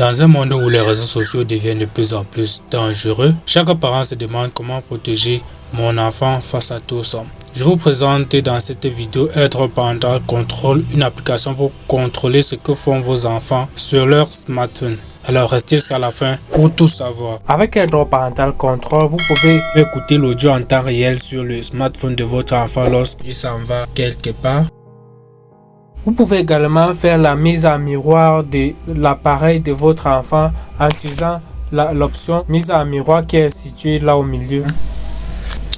Dans un monde où les réseaux sociaux deviennent de plus en plus dangereux, chaque parent se demande comment protéger mon enfant face à tout ça. Je vous présente dans cette vidéo Airdrop Parental Control, une application pour contrôler ce que font vos enfants sur leur smartphone. Alors restez jusqu'à la fin pour tout savoir. Avec Airdrop Parental Control, vous pouvez écouter l'audio en temps réel sur le smartphone de votre enfant lorsqu'il s'en va quelque part. Vous pouvez également faire la mise en miroir de l'appareil de votre enfant en utilisant l'option mise en miroir qui est située là au milieu.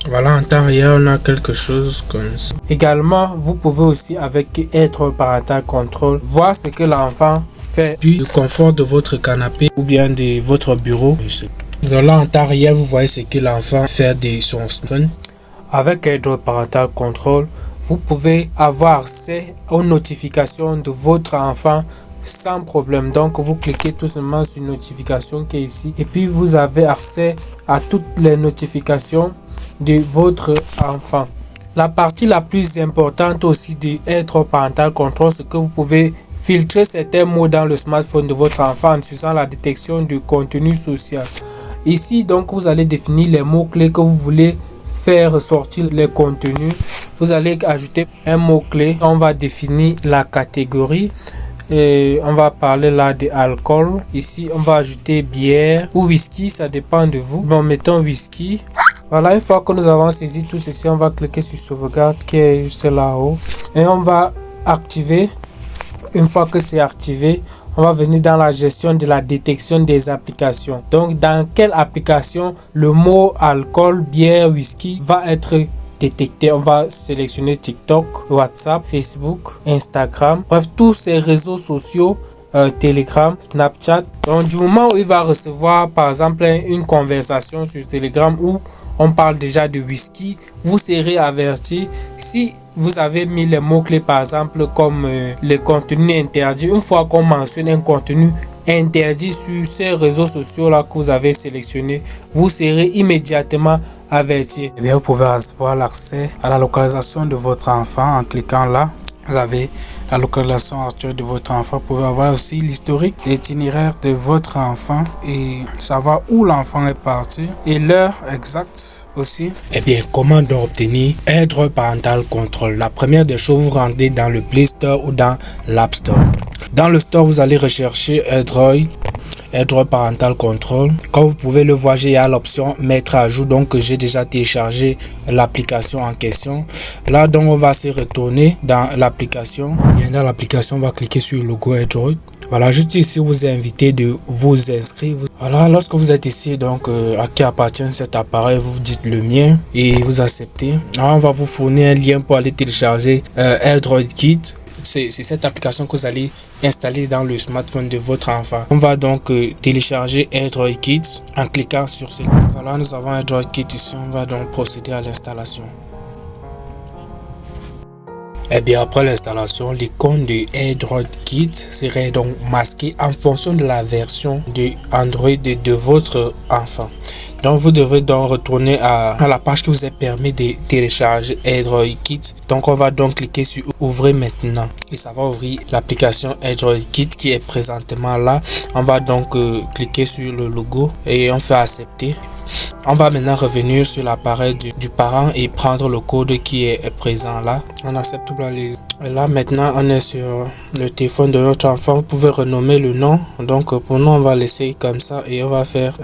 Voilà, en temps réel, on a quelque chose comme ça. Également, vous pouvez aussi avec Airdrop Parental Control voir ce que l'enfant fait du confort de votre canapé ou bien de votre bureau. Donc là, en temps réel, vous voyez ce que l'enfant fait de son smartphone. Avec Airdrop Parental Control, vous pouvez avoir accès aux notifications de votre enfant sans problème. Donc vous cliquez tout simplement sur notification qui est ici et puis vous avez accès à toutes les notifications de votre enfant. La partie la plus importante aussi de Airdrop Parental Control, c'est que vous pouvez filtrer certains mots dans le smartphone de votre enfant en utilisant la détection du contenu social. Ici donc vous allez définir les mots clés que vous voulez faire ressortir les contenus. Vous allez ajouter un mot clé. On va définir la catégorie et on va parler là de alcool. Ici on va ajouter bière ou whisky, ça dépend de vous. Bon, mettons whisky. Voilà, une fois que nous avons saisi tout ceci, on va cliquer sur sauvegarde qui est juste là-haut et on va activer. Une fois que c'est activé, on va venir dans la gestion de la détection des applications. Donc dans quelle application le mot alcool, bière, whisky va être détecté. On va sélectionner TikTok, WhatsApp, Facebook, Instagram, bref tous ces réseaux sociaux, Telegram, Snapchat. Donc du moment où il va recevoir par exemple une conversation sur Telegram où on parle déjà de whisky, vous serez averti. Si vous avez mis les mots-clés par exemple comme le contenu interdit, une fois qu'on mentionne un contenu interdit sur ces réseaux sociaux là que vous avez sélectionné, vous serez immédiatement averti. Et bien, vous pouvez avoir l'accès à la localisation de votre enfant en cliquant là. Vous avez la localisation actuelle de votre enfant. Vous pouvez avoir aussi l'historique, l'itinéraire de votre enfant et savoir où l'enfant est parti et l'heure exacte aussi. Et bien, comment donc obtenir Airdrop Parental Control? La première des choses, vous rendez dans le Play Store ou dans l'App Store. Dans le store, vous allez rechercher Airdrop Parental Control. Comme vous pouvez le voir, j'ai l'option mettre à jour. Donc j'ai déjà téléchargé l'application en question. Là donc on va se retourner dans l'application. Dans l'application, on va cliquer sur le logo Airdrop. Voilà, juste ici vous est invité de vous inscrire. Voilà, lorsque vous êtes ici, donc à qui appartient cet appareil, vous dites le mien et vous acceptez. Alors, on va vous fournir un lien pour aller télécharger Airdrop Kit. C'est cette application que vous allez installer dans le smartphone de votre enfant. On va donc télécharger Airdrop Kit en cliquant sur ce. Voilà, nous avons Airdrop Kit ici. On va donc procéder à l'installation. Et bien après l'installation, l'icône de Airdrop Kit serait donc masquée en fonction de la version de Android de votre enfant. Donc vous devrez donc retourner à la page qui vous est permis de télécharger Airdrop Kit. Donc on va donc cliquer sur ouvrir maintenant et ça va ouvrir l'application Airdrop Kit qui est présentement là. On va donc cliquer sur le logo et on fait accepter. On va maintenant revenir sur l'appareil du parent et prendre le code qui est présent là. On accepte tout les. Et là maintenant on est sur le téléphone de notre enfant. Vous pouvez renommer le nom. Donc pour nous on va laisser comme ça et on va faire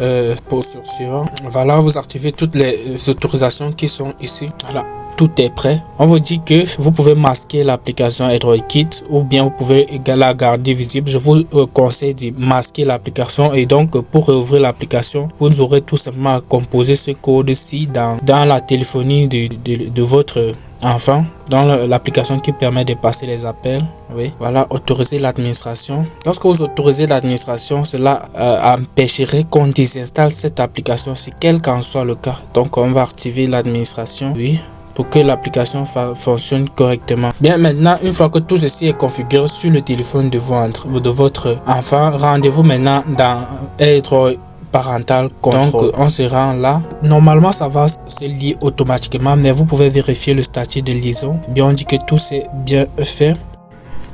pour suivant. Voilà, vous activez toutes les autorisations qui sont ici. Voilà, tout est prêt. On vous dit que vous pouvez masquer l'application Airdrop Kit ou bien vous pouvez la garder visible. Je vous conseille de masquer l'application et donc pour ouvrir l'application, vous aurez tout simplement à composer ce code-ci dans la téléphonie de votre enfant, dans l'application qui permet de passer les appels. Oui, voilà, autoriser l'administration. Lorsque vous autorisez l'administration, cela empêcherait qu'on désinstalle cette application, si quel qu'en soit le cas. Donc on va activer l'administration. Oui, pour que l'application fonctionne correctement. Bien, maintenant, une fois que tout ceci est configuré sur le téléphone de votre enfant, rendez-vous maintenant dans Airdrop Parental Control. Donc on se rend là. Normalement ça va se lier automatiquement, mais vous pouvez vérifier le statut de liaison. Bien, on dit que tout c'est bien fait.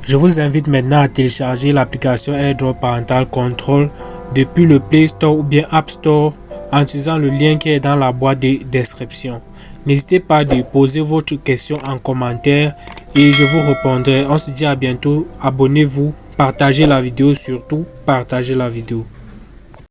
Je vous invite maintenant à télécharger l'application AirDrop Parental Control depuis le Play Store ou bien App Store en utilisant le lien qui est dans la boîte de description. N'hésitez pas à poser votre question en commentaire et je vous répondrai. On se dit à bientôt. Abonnez-vous, partagez la vidéo, surtout partagez la vidéo.